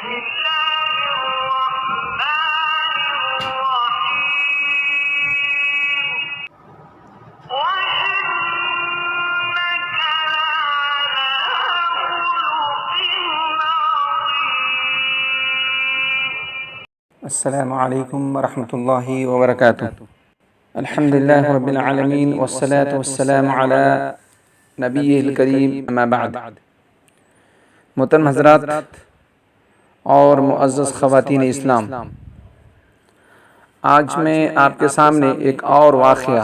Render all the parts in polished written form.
السلام علیکم ورحمۃ اللہ وبرکاتہ۔ الحمدللہ رب العالمین والصلاة والسلام علی نبی الکریم، اما بعد۔ محترم حضرات اور معزز خواتین اسلام، آج میں آپ کے سامنے ایک اور واقعہ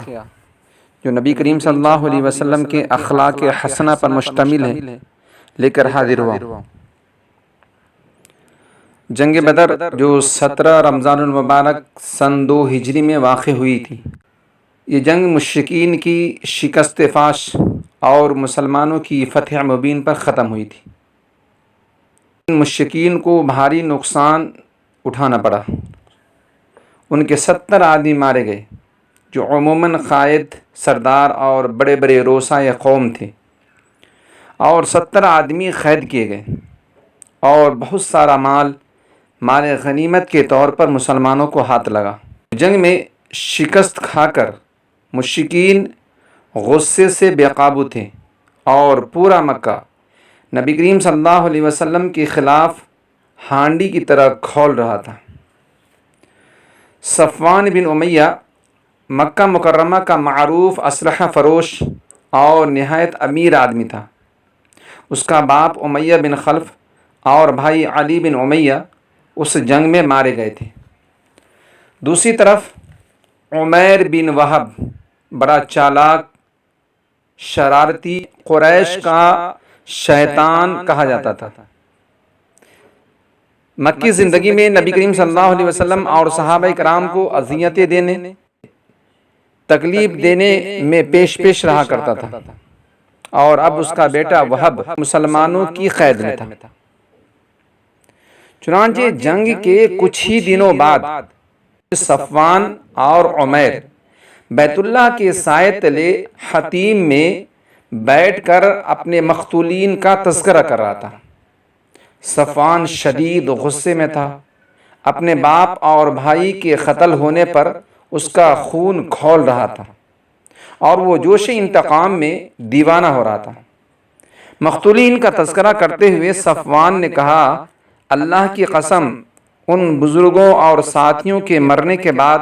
جو نبی کریم صلی اللہ علیہ وسلم کے اخلاق حسنہ پر مشتمل ہے لے کر حاضر ہوا۔ جنگ بدر جو 17 رمضان المبارک سن 2 ہجری میں واقع ہوئی تھی، یہ جنگ مشرکین کی شکست فاش اور مسلمانوں کی فتح مبین پر ختم ہوئی تھی۔ مشرکین کو بھاری نقصان اٹھانا پڑا، ان کے 70 آدمی مارے گئے جو عموماً قائد، سردار اور بڑے بڑے روسائے قوم تھے، اور 70 آدمی قید کیے گئے، اور بہت سارا مال غنیمت کے طور پر مسلمانوں کو ہاتھ لگا۔ جنگ میں شکست کھا کر مشرکین غصے سے بے قابو تھے، اور پورا مکہ نبی کریم صلی اللہ علیہ وسلم کے خلاف ہانڈی کی طرح کھول رہا تھا۔ صفوان بن امیہ مکہ مکرمہ کا معروف اسلحہ فروش اور نہایت امیر آدمی تھا۔ اس کا باپ امیہ بن خلف اور بھائی علی بن امیہ اس جنگ میں مارے گئے تھے۔ دوسری طرف عمیر بن وہب بڑا چالاک، شرارتی، قریش کا شیطان کہا جاتا تھا۔ مکی زندگی میں نبی کریم صلی اللہ علیہ وسلم اور صحابہ کرام کو اذیتیں دینے، تکلیف دینے میں پیش رہا کرتا تھا، اور اب اس کا بیٹا وہب مسلمانوں کی قید میں تھا۔ چنانچہ جنگ کے کچھ ہی دنوں بعد صفوان اور عمیر بیت اللہ کے سائے تلے حطیم میں بیٹھ کر اپنے مقتولین کا تذکرہ کر رہا تھا۔ صفوان شدید غصے میں تھا، اپنے باپ اور بھائی کے قتل ہونے پر اس کا خون کھول رہا تھا، اور وہ جوش انتقام میں دیوانہ ہو رہا تھا۔ مقتولین کا تذکرہ کرتے ہوئے صفوان نے کہا، اللہ کی قسم، ان بزرگوں اور ساتھیوں کے مرنے کے بعد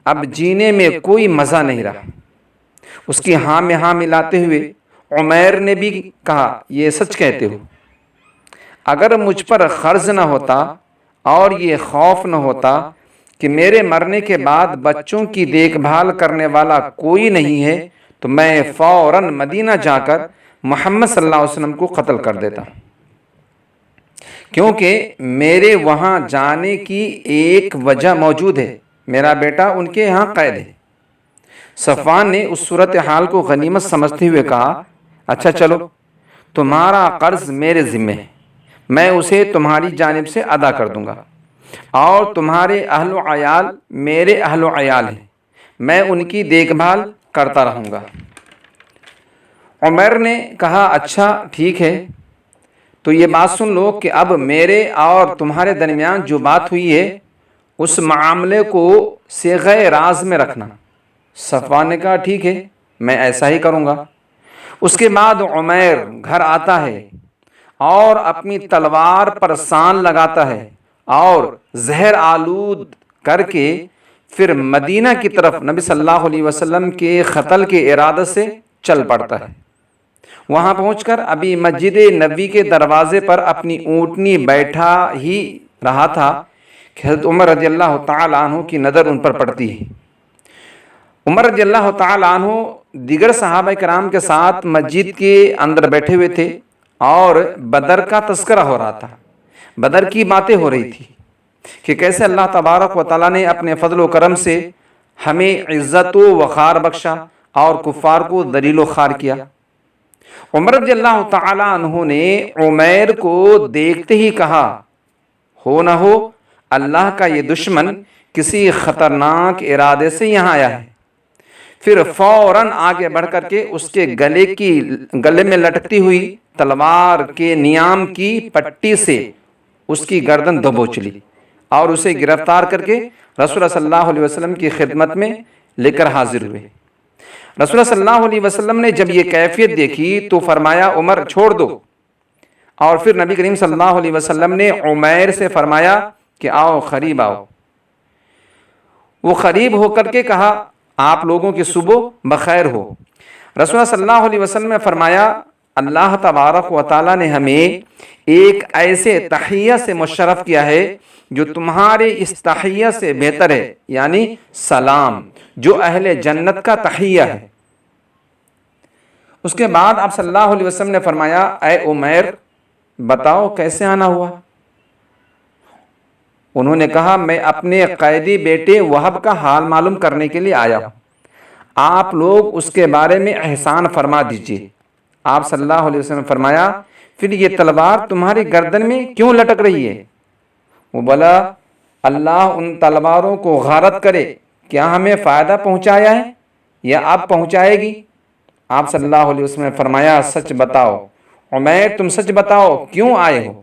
اب جینے میں کوئی مزہ نہیں رہا۔ اس کی ہاں میں ہاں ملاتے ہوئے عمیر نے بھی کہا، یہ سچ کہتے ہو؟ اگر مجھ پر قرض نہ ہوتا اور یہ خوف نہ ہوتا کہ میرے مرنے کے بعد بچوں کی دیکھ بھال کرنے والا کوئی نہیں ہے، تو میں فوراً مدینہ جا کر محمد صلی اللہ علیہ وسلم کو قتل کر دیتا، کیونکہ میرے وہاں جانے کی ایک وجہ موجود ہے، میرا بیٹا ان کے یہاں قید ہے۔ صفوان نے اس صورتحال کو غنیمت سمجھتے ہوئے کہا، اچھا چلو، تمہارا قرض میرے ذمہ ہے، میں اسے تمہاری جانب سے ادا کر دوں گا، اور تمہارے اہل و عیال میرے اہل و عیال ہیں، میں ان کی دیکھ بھال کرتا رہوں گا۔ عمیر نے کہا، اچھا ٹھیک ہے، تو یہ بات سن لو کہ اب میرے اور تمہارے درمیان جو بات ہوئی ہے اس معاملے کو صیغہ راز میں رکھنا۔ صفوان نے کہا، ٹھیک ہے، میں ایسا ہی کروں گا۔ اس کے بعد عمیر گھر آتا ہے اور اپنی تلوار پر سان لگاتا ہے اور زہر آلود کر کے پھر مدینہ کی طرف نبی صلی اللہ علیہ وسلم کے قتل کے ارادے سے چل پڑتا ہے۔ وہاں پہنچ کر ابھی مسجد نبوی کے دروازے پر اپنی اونٹنی بیٹھا ہی رہا تھا کہ حضرت عمر رضی اللہ تعالی عنہ کی نظر ان پر پڑتی ہے۔ عمر رضی اللہ تعالی عنہ دیگر صحابہ کرام کے ساتھ مسجد کے اندر بیٹھے ہوئے تھے، اور بدر کا تذکرہ ہو رہا تھا، بدر کی باتیں ہو رہی تھی کہ کیسے اللہ تبارک و تعالیٰ نے اپنے فضل و کرم سے ہمیں عزت و وقار بخشا اور کفار کو ذلیل و خوار کیا۔ عمر رضی اللہ تعالی عنہ نے عمیر کو دیکھتے ہی کہا، ہو نہ ہو اللہ کا یہ دشمن کسی خطرناک ارادے سے یہاں آیا ہے۔ پھر فوراً آگے بڑھ کر کے اس کے گلے میں لٹکتی ہوئی تلوار کے نیام کی پٹی سے اس کی گردن دبوچ لی اور اسے گرفتار کر کے رسول اللہ صلی اللہ علیہ وسلم کی خدمت میں لے کر حاضر ہوئے۔ رسول اللہ صلی اللہ علیہ وسلم نے جب یہ کیفیت دیکھی تو فرمایا عمر چھوڑ دو، اور پھر نبی کریم صلی اللہ علیہ وسلم نے عمیر سے فرمایا کہ آؤ قریب آؤ۔ وہ قریب ہو کر کے کہا آپ لوگوں کی صبح بخیر ہو۔ رسول اللہ صلی اللہ علیہ وسلم نے فرمایا اللہ تبارک و تعالیٰ نے ہمیں ایک ایسے تحیہ سے مشرف کیا ہے جو تمہارے اس تحیہ سے بہتر ہے، یعنی سلام جو اہل جنت کا تحیہ ہے۔ اس کے بعد آپ صلی اللہ علیہ وسلم نے فرمایا اے عمیر بتاؤ کیسے آنا ہوا؟ انہوں نے کہا میں اپنے قیدی بیٹے وہب کا حال معلوم کرنے کے لیے آیا ہوں، آپ لوگ اس کے بارے میں احسان فرما دیجئے۔ آپ صلی اللہ علیہ وسلم نے فرمایا پھر یہ تلوار تمہاری گردن میں کیوں لٹک رہی ہے؟ وہ بولا اللہ ان تلواروں کو غارت کرے، کیا ہمیں فائدہ پہنچایا ہے یا اب پہنچائے گی؟ آپ صلی اللہ علیہ وسلم نے فرمایا سچ بتاؤ عمیر، تم سچ بتاؤ کیوں آئے ہو؟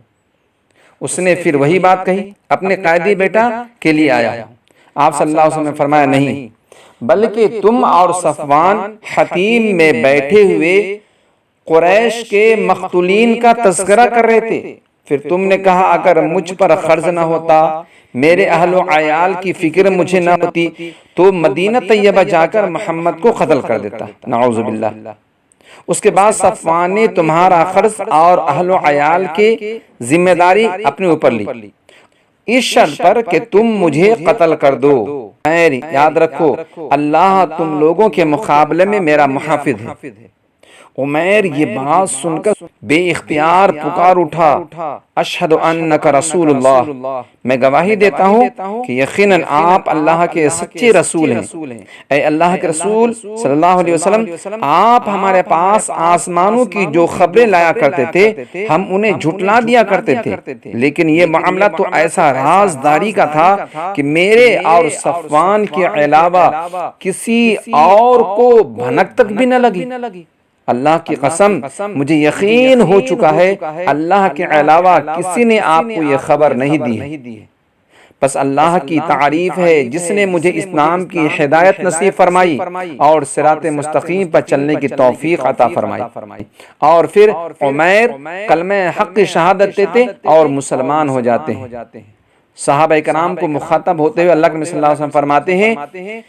اس نے پھر وہی بات کہی اپنے قیدی بیٹا کے لیے آیا ہوں۔ آپ صلی اللہ علیہ وسلم نے فرمایا نہیں، بلکہ تم اور صفوان حتیم میں بیٹھے ہوئے قریش کے مقتولین کا تذکرہ کر رہے تھے، پھر تم نے کہا اگر مجھ پر قرض نہ ہوتا، میرے اہل و عیال کی فکر مجھے نہ ہوتی تو مدینہ طیبہ جا کر محمد کو قتل کر دیتا، نعوذ باللہ۔ اس کے بعد صفوان نے تمہارا قرض اور اہل و عیال کی ذمہ داری اپنے اوپر لی اس شرط پر کہ تم مجھے قتل کر دو۔ یاد رکھو اللہ تم لوگوں کے مقابلے میں میرا محافظ ہے۔ عمیر یہ بات سن کر بے اختیار پکار اٹھا اشہد انک رسول اللہ، میں گواہی دیتا ہوں کہ یقیناً آپ اللہ کے سچے رسول ہیں۔ اے اللہ کے رسول صلی اللہ علیہ وسلم، آپ ہمارے پاس آسمانوں کی جو خبریں لایا کرتے تھے ہم انہیں جھٹلا دیا کرتے تھے، لیکن یہ معاملہ تو ایسا رازداری کا تھا کہ میرے اور صفوان کے علاوہ کسی اور کو بھنک تک بھی نہ لگی۔ اللہ کی قسم مجھے یقین ہو چکا ہے اللہ کے علاوہ کسی نے آپ کو یہ خبر نہیں دی ہے۔ بس اللہ کی تعریف ہے جس نے مجھے اسلام کی ہدایت نصیب فرمائی اور صراط مستقیم پر چلنے کی توفیق عطا فرمائی، اور پھر عمیر کلمہ حق کی شہادت دیتے اور مسلمان ہو جاتے ہیں۔ صحابہ کرام کو مخاطب ہوتے ہوئے اللہ کے نبی صلی اللہ علیہ وسلم فرماتے ہیں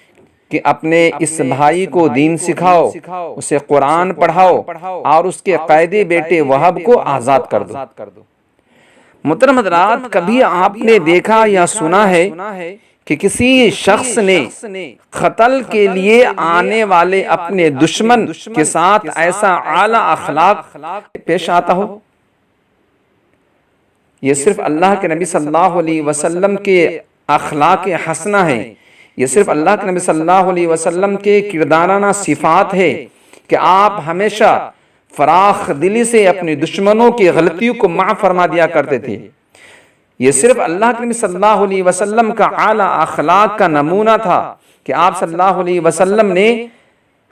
کہ اپنے اس بھائی کو دین سکھاؤ، اسے قرآن پڑھاؤ اور اس کے قیدی بیٹے وہب کو آزاد کر دو۔ محترم حضرات، کبھی آپ نے دیکھا یا سنا ہے کہ کسی شخص نے قتل کے لیے آنے والے اپنے دشمن کے ساتھ ایسا اعلیٰ اخلاق پیش آتا ہو؟ یہ صرف اللہ کے نبی صلی اللہ علیہ وسلم کے اخلاق حسنہ ہیں، یہ صرف اللہ کے نبی صلی اللہ علیہ وسلم کے کردارانہ صفات ہے کہ آپ ہمیشہ فراخ دلی سے اپنے دشمنوں کی غلطیوں کو معاف فرما دیا کرتے تھے۔ یہ صرف اللہ کے نبی صلی اللہ علیہ وسلم کا اعلیٰ اخلاق کا نمونہ تھا کہ آپ صلی اللہ علیہ وسلم نے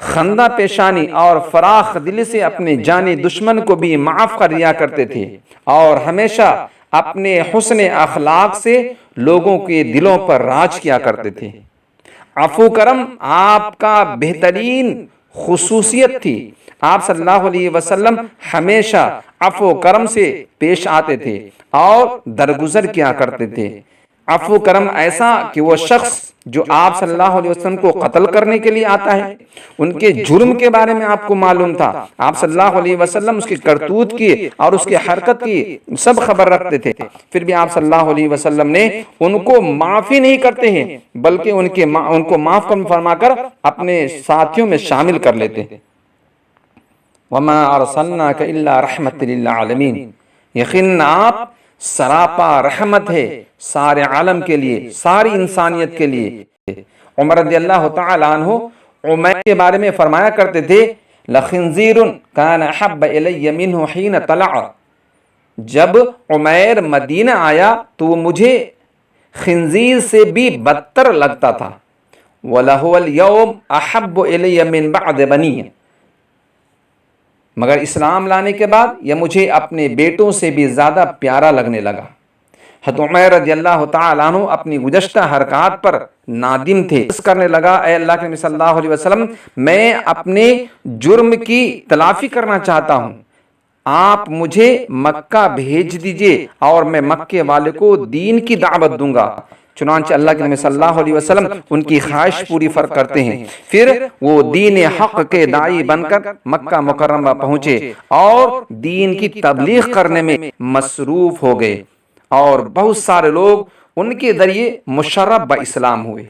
خندہ پیشانی اور فراخ دلی سے اپنے جانی دشمن کو بھی معاف کر دیا کرتے تھے، اور ہمیشہ اپنے حسن اخلاق سے لوگوں کے دلوں پر راج کیا کرتے تھے۔ عفو کرم آپ کا بہترین خصوصیت تھی۔ آپ صلی اللہ علیہ وسلم ہمیشہ عفو کرم سے پیش آتے تھے اور درگزر کیا کرتے تھے۔ عفو کرم ایسا کہ وہ شخص جو آپ صلی اللہ علیہ وسلم کو قتل کرنے کے لیے آتا ہے، ان کے جرم کے بارے میں آپ کو معلوم تھا، آپ صلی اللہ علیہ وسلم اس کی کرتوت کی اور اس کی حرکت کی سب خبر رکھتے تھے، پھر بھی آپ صلی اللہ علیہ وسلم نے ان کو معافی نہیں کرتے ہیں بلکہ ان کو معاف فرما کر اپنے ساتھیوں میں شامل کر لیتے ہیں۔ وَمَا أَرْسَلْنَاكَ إِلَّا رَحْمَةً لِلْعَالَمِينَ، یقیناً آپ سراپا رحمت ہے سارے عالم کے لیے، ساری انسانیت کے لیے۔ عمر رضی اللہ تعالی عنہ عمیر کے بارے میں فرمایا کرتے تھے لَخِنْزِيرٌ كَانَ أَحَبَّ إِلَيَّ مِنْهُ حِينَ طَلَعَ، جب عمیر مدینہ آیا تو وہ مجھے خنزیر سے بھی بدتر لگتا تھا۔ وَلَهُوَ الْيَوْمَ أَحَبُّ إِلَيَّ مِنْ بَعْدِ بَنِيَّ، مگر اسلام لانے کے بعد یہ مجھے اپنے بیٹوں سے بھی زیادہ پیارا لگنے لگا۔ حضرت عمر رضی اللہ تعالیٰ عنہ اپنی گزشتہ حرکات پر نادم تھے، اس کرنے لگا اے اللہ کے نبی صلی اللہ علیہ وسلم میں اپنے جرم کی تلافی کرنا چاہتا ہوں، آپ مجھے مکہ بھیج دیجئے اور میں مکے والے کو دین کی دعوت دوں گا۔ چنانچہ اللہ کے نبی صلی اللہ علیہ وسلم ان کی خواہش پوری کرتے ہیں، پھر وہ دین حق کے داعی بن کر مکہ مکرمہ پہنچے اور دین کی تبلیغ کرنے میں مصروف ہو گئے، اور بہت سارے لوگ ان کے ذریعے مشرف اسلام ہوئے۔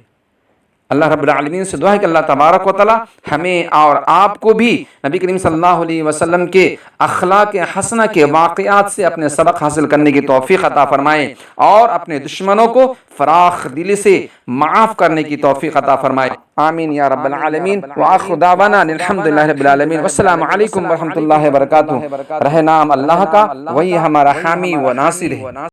اللہ رب العالمین سے دعا ہے کہ اللہ تبارک و تعالی ہمیں اور آپ کو بھی نبی کریم صلی اللہ علیہ وسلم کے اخلاق حسنہ کے واقعات سے اپنے سبق حاصل کرنے کی توفیق عطا فرمائے، اور اپنے دشمنوں کو فراخ دلی سے معاف کرنے کی توفیق عطا فرمائے، آمین یا رب العالمین۔ وآخر دعوانا الحمدللہ رب العالمین، والسلام علیکم ورحمۃ اللہ وبرکاتہ۔ رہے نام اللہ کا، وہی ہمارا حامی و ناصر ہے۔